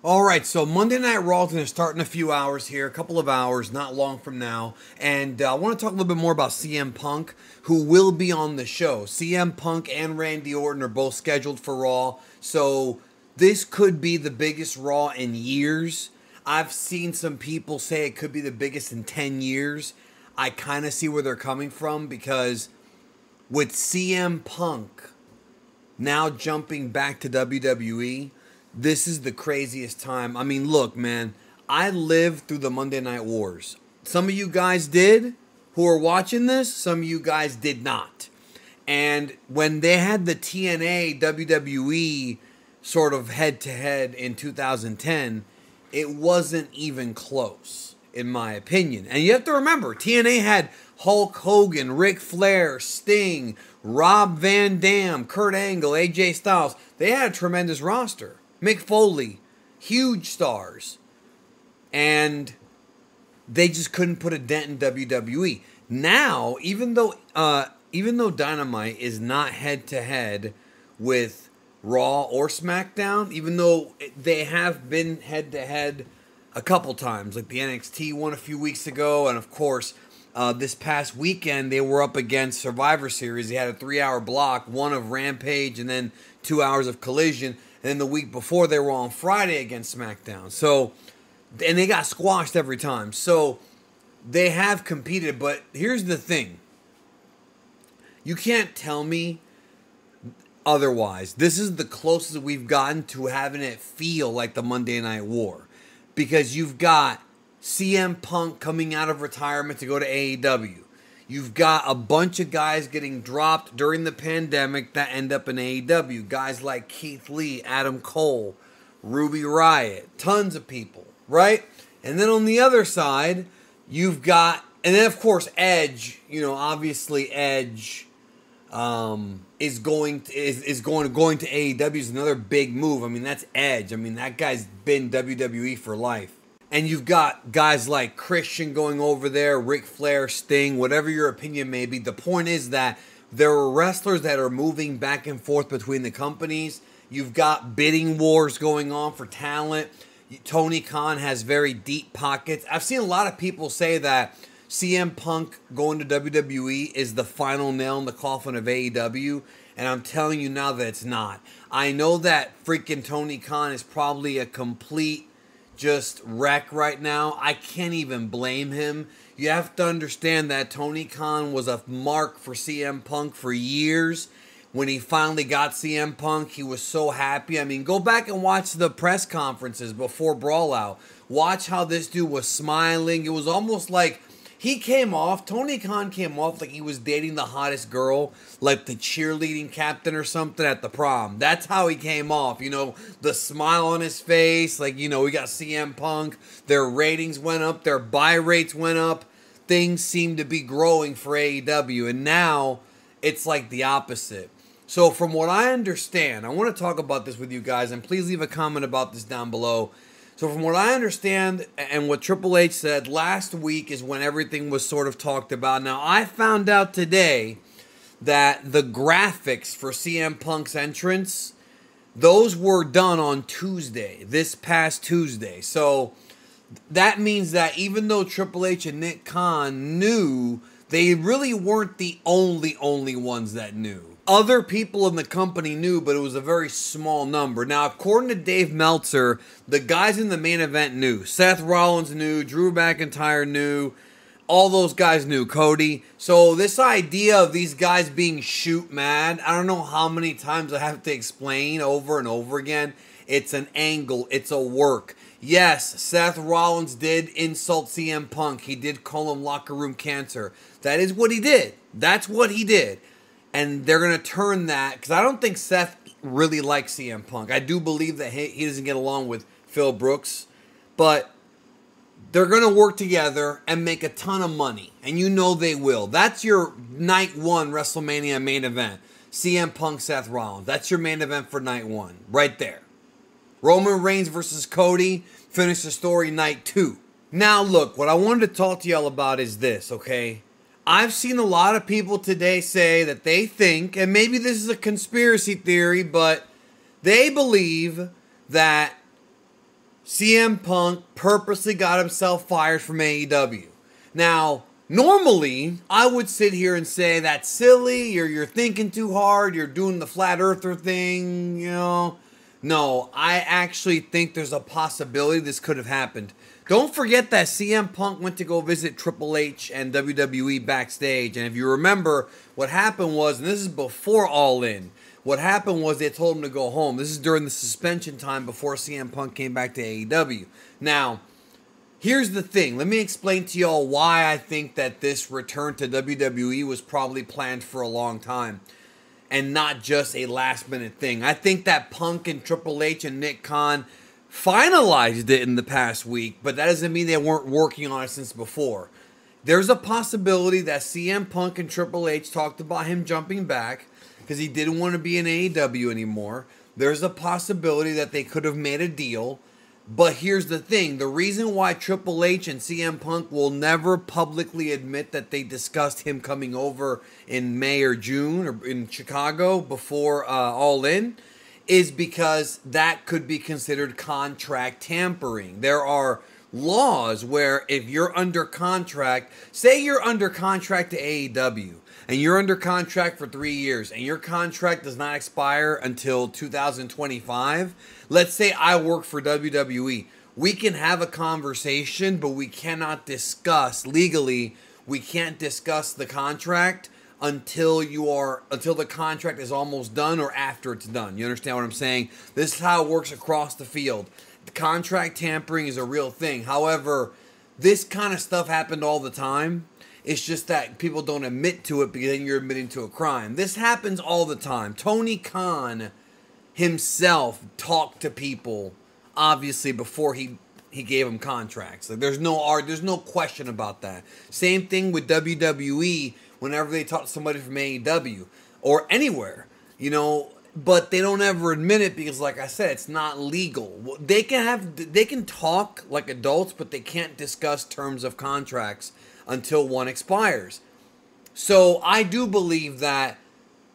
All right, so Monday Night Raw is going to start in a few hours here, a couple of hours, not long from now. And I want to talk a little bit more about CM Punk, who will be on the show. CM Punk and Randy Orton are both scheduled for Raw. So this could be the biggest Raw in years. I've seen some people say it could be the biggest in 10 years. I kind of see where they're coming from because with CM Punk now jumping back to WWE, this is the craziest time. I mean, look, man, I lived through the Monday Night Wars. Some of you guys did who are watching this. Some of you guys did not. And when they had the TNA WWE sort of head-to-head in 2010, it wasn't even close, in my opinion. And you have to remember, TNA had Hulk Hogan, Ric Flair, Sting, Rob Van Dam, Kurt Angle, AJ Styles. They had a tremendous roster. Mick Foley, huge stars. And they just couldn't put a dent in WWE. Now, even though Dynamite is not head-to-head with Raw or SmackDown, even though they have been head-to-head a couple times, like the NXT one a few weeks ago, and of course, this past weekend they were up against Survivor Series. They had a 3-hour block, one of Rampage and then 2 hours of Collision. And then the week before, they were on Friday against SmackDown. So, and they got squashed every time. So, they have competed. But here's the thing. You can't tell me otherwise. This is the closest we've gotten to having it feel like the Monday Night War. Because you've got CM Punk coming out of retirement to go to AEW. You've got a bunch of guys getting dropped during the pandemic that end up in AEW. Guys like Keith Lee, Adam Cole, Ruby Riott, tons of people, right? And then on the other side, you've got, and then of course Edge. You know, obviously Edge is going to AEW is another big move. I mean, that's Edge. I mean, that guy's been WWE for life. And you've got guys like Christian going over there, Ric Flair, Sting, whatever your opinion may be. The point is that there are wrestlers that are moving back and forth between the companies. You've got bidding wars going on for talent. Tony Khan has very deep pockets. I've seen a lot of people say that CM Punk going to WWE is the final nail in the coffin of AEW. And I'm telling you now that it's not. I know that freaking Tony Khan is probably a complete just wreck right now. I can't even blame him. You have to understand that Tony Khan was a mark for CM Punk for years. When he finally got CM Punk, he was so happy. I mean, go back and watch the press conferences before Brawl Out. Watch how this dude was smiling. It was almost like Tony Khan came off like he was dating the hottest girl, like the cheerleading captain or something at the prom. That's how he came off, you know, the smile on his face, like, you know, we got CM Punk, their ratings went up, their buy rates went up, things seem to be growing for AEW, and now it's like the opposite. So from what I understand, I want to talk about this with you guys, and please leave a comment about this down below. So from what I understand and what Triple H said, last week is when everything was sort of talked about. Now, I found out today that the graphics for CM Punk's entrance, those were done on Tuesday, this past Tuesday. So that means that even though Triple H and Nick Khan knew, they really weren't the only ones that knew. Other people in the company knew, but it was a very small number. Now, according to Dave Meltzer, the guys in the main event knew. Seth Rollins knew. Drew McIntyre knew. All those guys knew. Cody. So this idea of these guys being shoot mad, I don't know how many times I have to explain over and over again. It's an angle. It's a work. Yes, Seth Rollins did insult CM Punk. He did call him locker room cancer. That is what he did. That's what he did. And they're going to turn that, because I don't think Seth really likes CM Punk. I do believe that he doesn't get along with Phil Brooks. But they're going to work together and make a ton of money. And you know they will. That's your night one WrestleMania main event. CM Punk, Seth Rollins. That's your main event for night one. Right there. Roman Reigns versus Cody. Finish the story night 2. Now look, what I wanted to talk to y'all about is this, okay? I've seen a lot of people today say that they think, and maybe this is a conspiracy theory, but they believe that CM Punk purposely got himself fired from AEW. Now, normally, I would sit here and say, that's silly, you're thinking too hard, you're doing the flat earther thing, you know. No, I actually think there's a possibility this could have happened. Don't forget that CM Punk went to go visit Triple H and WWE backstage. And if you remember, what happened was, and this is before All In, what happened was they told him to go home. This is during the suspension time before CM Punk came back to AEW. Now, here's the thing. Let me explain to y'all why I think that this return to WWE was probably planned for a long time and not just a last-minute thing. I think that Punk and Triple H and Nick Khan finalized it in the past week, but that doesn't mean they weren't working on it since before. There's a possibility that CM Punk and Triple H talked about him jumping back because he didn't want to be in AEW anymore. There's a possibility that they could have made a deal. But here's the thing. The reason why Triple H and CM Punk will never publicly admit that they discussed him coming over in May or June or in Chicago before All In is because that could be considered contract tampering. There are laws where if you're under contract, say you're under contract to AEW, and you're under contract for 3 years, and your contract does not expire until 2025, let's say I work for WWE, we can have a conversation, but we cannot discuss, legally, we can't discuss the contract until the contract is almost done or after it's done. You understand what I'm saying? This is how it works across the field. The contract tampering is a real thing. However, this kind of stuff happened all the time. It's just that people don't admit to it because then you're admitting to a crime. This happens all the time. Tony Khan himself talked to people, obviously, before he gave them contracts. Like there's no question about that. Same thing with WWE whenever they talk to somebody from AEW or anywhere, you know, but they don't ever admit it because, like I said, it's not legal. They can talk like adults, but they can't discuss terms of contracts until one expires. So I do believe that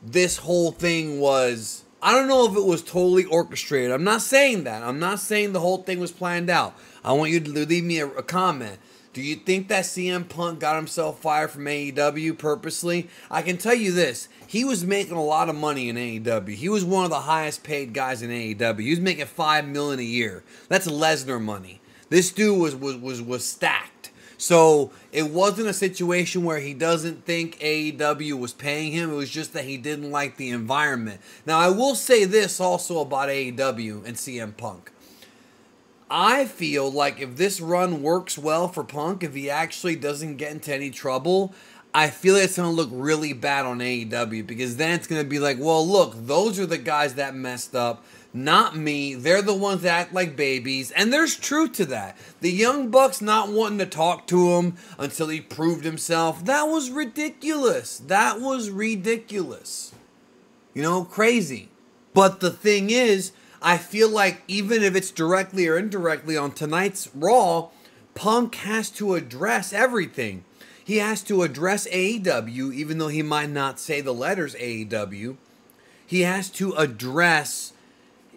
this whole thing was, I don't know if it was totally orchestrated. I'm not saying that. I'm not saying the whole thing was planned out. I want you to leave me a comment. Do you think that CM Punk got himself fired from AEW purposely? I can tell you this. He was making a lot of money in AEW. He was one of the highest paid guys in AEW. He was making $5 million a year. That's Lesnar money. This dude was stacked. So it wasn't a situation where he doesn't think AEW was paying him. It was just that he didn't like the environment. Now, I will say this also about AEW and CM Punk. I feel like if this run works well for Punk, if he actually doesn't get into any trouble, I feel like it's going to look really bad on AEW because then it's going to be like, well, look, those are the guys that messed up, not me. They're the ones that act like babies, and there's truth to that. The Young Bucks not wanting to talk to him until he proved himself, that was ridiculous. That was ridiculous. You know, crazy. But the thing is, I feel like even if it's directly or indirectly on tonight's Raw, Punk has to address everything. He has to address AEW, even though he might not say the letters AEW. He has to address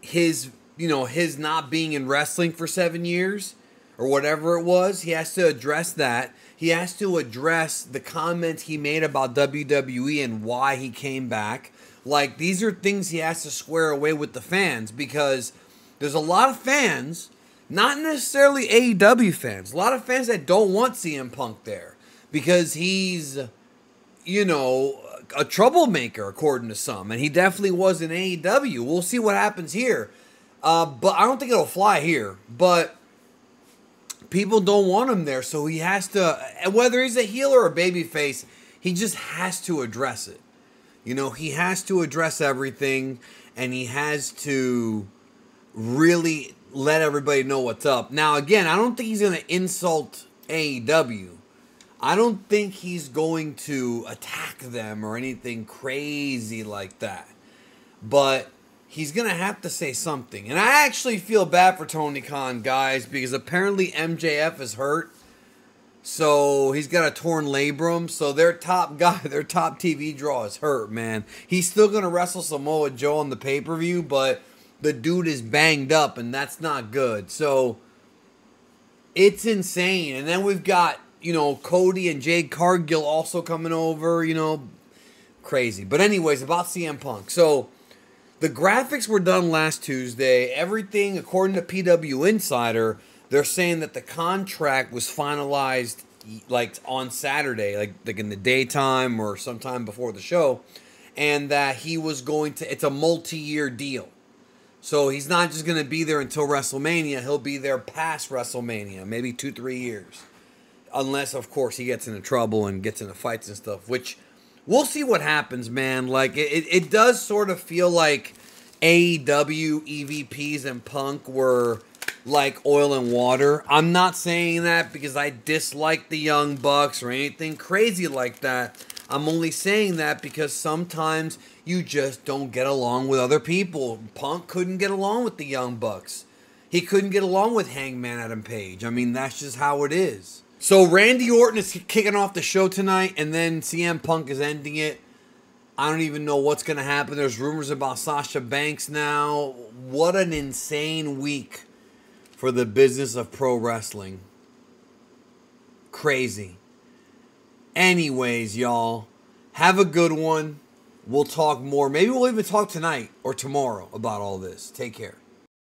his not being in wrestling for 7 years or whatever it was. He has to address that. He has to address the comments he made about WWE and why he came back. Like, these are things he has to square away with the fans because there's a lot of fans, not necessarily AEW fans, a lot of fans that don't want CM Punk there because he's, you know, a troublemaker according to some, and he definitely was in AEW. We'll see what happens here, but I don't think it'll fly here, but people don't want him there, so he has to, whether he's a heel or a babyface, he just has to address it. You know, he has to address everything, and he has to really let everybody know what's up. Now, again, I don't think he's going to insult AEW. I don't think he's going to attack them or anything crazy like that. But he's going to have to say something. And I actually feel bad for Tony Khan, guys, because apparently MJF is hurt. So he's got a torn labrum. So their top guy, their top TV draw is hurt, man. He's still going to wrestle Samoa Joe on the pay-per-view, but the dude is banged up, and that's not good. So it's insane. And then we've got, Cody and Jade Cargill also coming over, crazy. But anyways, about CM Punk. So the graphics were done last Tuesday. Everything, according to PW Insider, they're saying that the contract was finalized like on Saturday, like in the daytime or sometime before the show, and that he was going to, it's a multi-year deal. So he's not just going to be there until WrestleMania. He'll be there past WrestleMania, maybe 2-3 years. Unless, of course, he gets into trouble and gets into fights and stuff, which we'll see what happens, man. Like, it does sort of feel like AEW, EVPs, and Punk were like oil and water. I'm not saying that because I dislike the Young Bucks or anything crazy like that. I'm only saying that because sometimes you just don't get along with other people. Punk couldn't get along with the Young Bucks. He couldn't get along with Hangman Adam Page. I mean, that's just how it is. So Randy Orton is kicking off the show tonight, and then CM Punk is ending it. I don't even know what's going to happen. There's rumors about Sasha Banks now. What an insane week for the business of pro wrestling. Crazy. Anyways, y'all, have a good one. We'll talk more. Maybe we'll even talk tonight or tomorrow about all this. Take care.